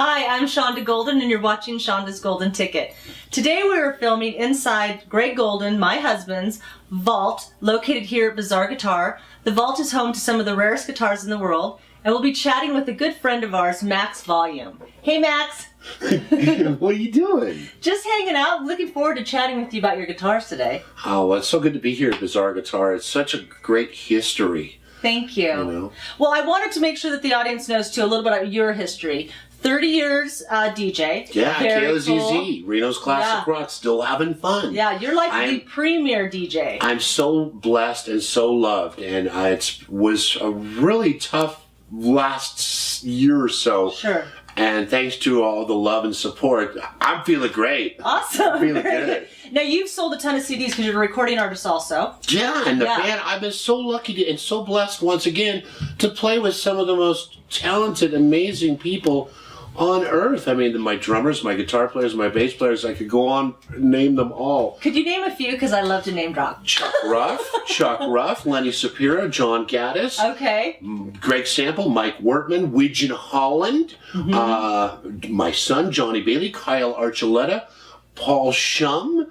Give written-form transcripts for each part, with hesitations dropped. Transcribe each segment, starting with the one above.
Hi, I'm Shonda Golden, and you're watching Shonda's Golden Ticket. Today we are filming inside Greg Golden, my husband's, vault, located here at Bizarre Guitar. The vault is home to some of the rarest guitars in the world, and we'll be chatting with a good friend of ours, Max Volume. Hey, Max. What are you doing? Just hanging out. Looking forward to chatting with you about your guitars today. Oh, well, it's so good to be here at Bizarre Guitar. It's such a great history. Thank you. You know? Well, I wanted to make sure that the audience knows, too, a little bit about your history. 30 years DJ. Yeah, Very KLZZ, cool. Reno's Classic Rock, still having fun. Yeah, you're like the premier DJ. I'm so blessed and so loved, and it was a really tough last year or so. Sure. And thanks to all the love and support, I'm feeling great. Awesome. I'm feeling good. Now, you've sold a ton of CDs because you're a recording artist also. Yeah, and the band, I've been so lucky and so blessed once again to play with some of the most talented, amazing people on earth. I mean, my drummers, my guitar players, my bass players, I could go on and name them all. Could you name a few? Because I love to name drop. Chuck Ruff, Lenny Shapiro, John Gaddis. Okay. Greg Sample, Mike Wortman, Widgeon Holland, my son, Johnny Bailey, Kyle Archuleta, Paul Shum,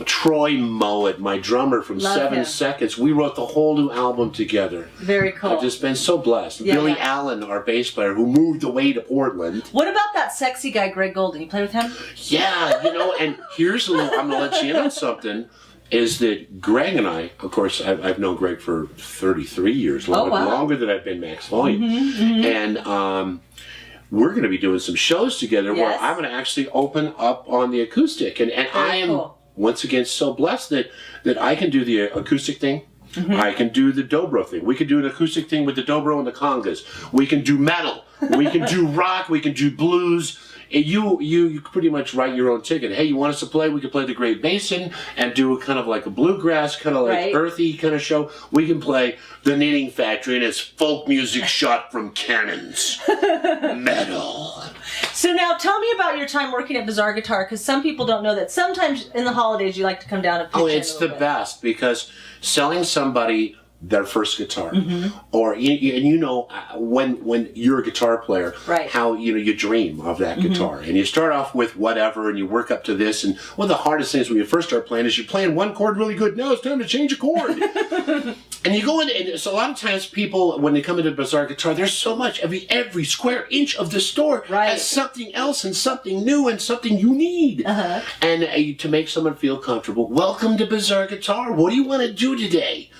Troy Mowat, my drummer from Love 7 him. Seconds. We wrote the whole new album together. Very cool. I've just been so blessed. Yeah, Billy yeah. Allen, our bass player, who moved away to Portland. What about that sexy guy, Greg Golden? You play with him? Yeah, and here's a little, I'm going to let you in on something, is that Greg and I, of course, I've known Greg for 33 years, longer than I've been Max Volume. And we're going to be doing some shows together where I'm going to actually open up on the acoustic. And I am, once again, so blessed that I can do the acoustic thing. I can do the dobro thing. We can do an acoustic thing with the dobro and the congas. We can do metal. We can do rock. We can do blues. And you pretty much write your own ticket. Hey, you want us to play? We can play the Great Basin and do a kind of like a bluegrass, kind of like earthy kind of show. We can play the Knitting Factory and it's folk music shot from cannons. Metal. So now tell me about your time working at Bizarre Guitar, because some people don't know that sometimes in the holidays you like to come down and pitch in it's the best, because selling somebody their first guitar, or when you're a guitar player, how you dream of that guitar, and you start off with whatever, and you work up to this. And one of the hardest things when you first start playing is you're playing one chord really good. Now it's time to change a chord, and you go in. And so a lot of times people, when they come into Bizarre Guitar, there's so much. Every square inch of the store has something else and something new and something you need. And to make someone feel comfortable, welcome to Bizarre Guitar. What do you want to do today?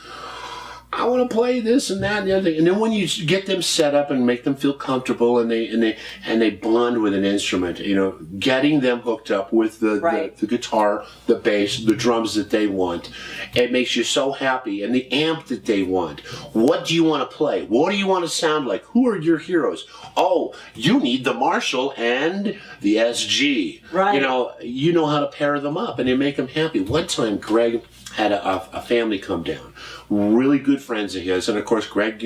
I want to play this and that and the other thing. And then when you get them set up and make them feel comfortable, and they bond with an instrument, getting them hooked up with the guitar, the bass, the drums that they want, it makes you so happy. And the amp that they want. What do you want to play? What do you want to sound like? Who are your heroes? Oh, you need the Marshall and the SG. Right. You know how to pair them up, and they make them happy. One time, Greg had a family come down, really good friends of his, and of course Greg,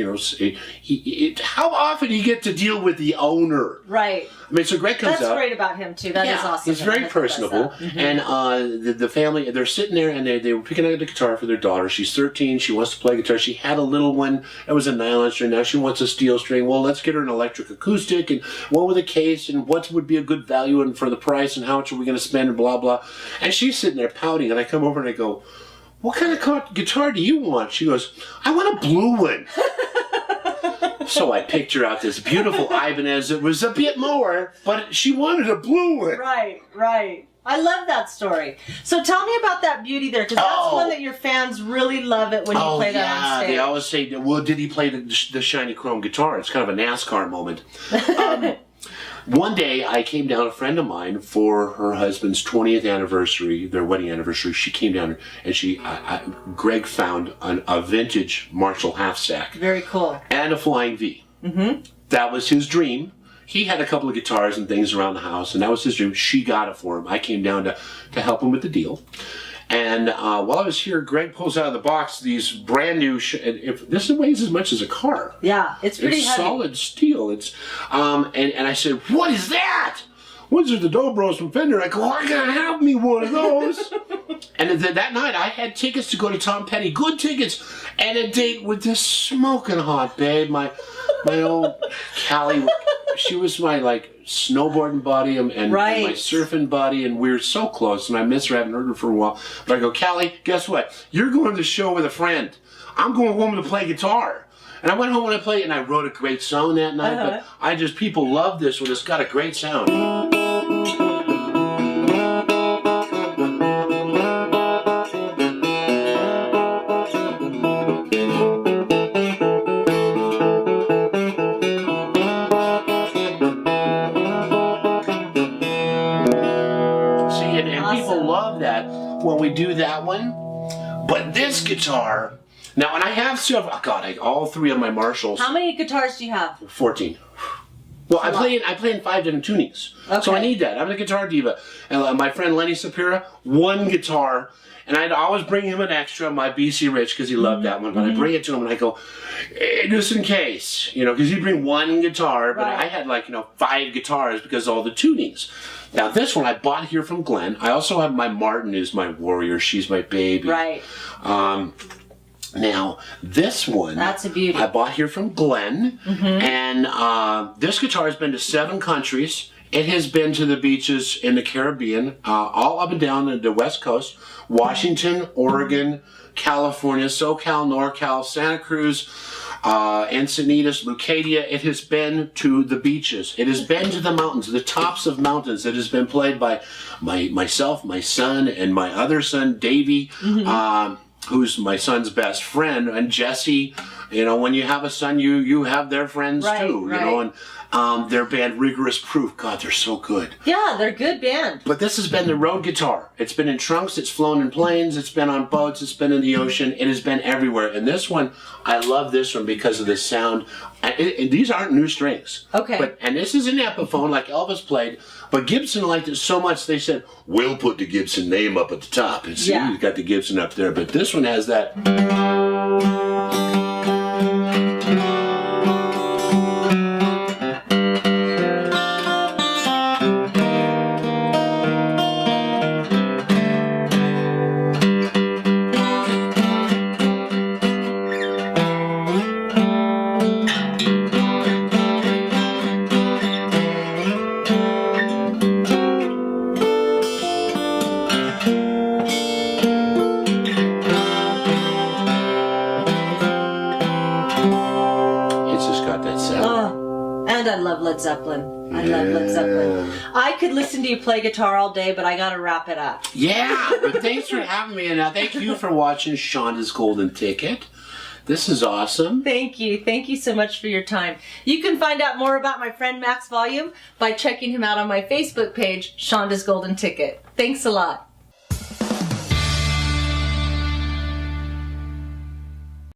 how often do you get to deal with the owner? Right. I mean, so Greg comes up. That's great about him too. That is awesome. He's very personable, and the family, they're sitting there, and they were picking out the guitar for their daughter. She's 13. She wants to play guitar. She had a little one that was a nylon string. Now she wants a steel string. Well, let's get her an electric acoustic, and what with a case, and what would be a good value and for the price, and how much are we going to spend, and blah blah. And she's sitting there pouting, and I come over and I go, what kind of guitar do you want? She goes, I want a blue one. So I picked her out this beautiful Ibanez. It was a bit more, but she wanted a blue one. Right. I love that story. So tell me about that beauty there, because that's one that your fans really love it when you play that on stage. They always say, well, did he play the shiny chrome guitar? It's kind of a NASCAR moment. One day, I came down, a friend of mine, for her husband's 20th anniversary, their wedding anniversary. She came down, and Greg found a vintage Marshall half stack. Very cool. And a Flying V. That was his dream. He had a couple of guitars and things around the house, and that was his dream. She got it for him. I came down to help him with the deal. And while I was here, Greg pulls out of the box these brand new. This weighs as much as a car. Yeah, it's pretty heavy. It's solid steel. It's and I said, "What is that?" What's the Dobros from Fender? I go, I gotta have me one of those. And that night, I had tickets to go to Tom Petty, good tickets, and a date with this smoking hot babe, my old Callie. she was my like snowboarding buddy and my surfing buddy, and we were so close. And I miss her. I haven't heard her for a while. But I go, Callie, guess what? You're going to the show with a friend. I'm going home to play guitar. And I went home and I played, and I wrote a great song that night. But people love this one. It's got a great sound. People love that when we do that one. But this guitar, now, and I have several, all three of my Marshalls. How many guitars do you have? 14. Well, I play in 5 different tunings. Okay. So I need that. I'm a guitar diva. And my friend Lenny Sapira, one guitar. And I'd always bring him an extra, my BC Rich, because he loved that one. But I bring it to him and I go, just in case, because he'd bring one guitar, but I had 5 guitars because of all the tunings. Now this one I bought here from Glenn. I also have my Martin, who's my warrior. She's my baby. Right. Now this one, that's a beauty. I bought here from Glenn, and this guitar has been to 7 countries. It has been to the beaches in the Caribbean, all up and down the West Coast, Washington, Oregon, California, SoCal, NorCal, Santa Cruz, Encinitas, Leucadia. It has been to the beaches. It has been to the mountains, the tops of mountains. It has been played by myself, my son, and my other son, Davey, who's my son's best friend, and Jesse. When you have a son, you have their friends too, and their band Rigorous Proof. God, they're so good. Yeah, they're a good band. But this has been the road guitar. It's been in trunks, it's flown in planes, it's been on boats, it's been in the ocean, it has been everywhere. And this one, I love this one because of the sound. And these aren't new strings. Okay. And this is an Epiphone like Elvis played, but Gibson liked it so much they said, we'll put the Gibson name up at the top. And see, you've got the Gibson up there. But this one has that... And I love Led Zeppelin. I love Led Zeppelin. I could listen to you play guitar all day, but I gotta wrap it up. Yeah, but thanks for having me, and thank you for watching Shonda's Golden Ticket. This is awesome. Thank you. Thank you so much for your time. You can find out more about my friend Max Volume by checking him out on my Facebook page, Shonda's Golden Ticket. Thanks a lot.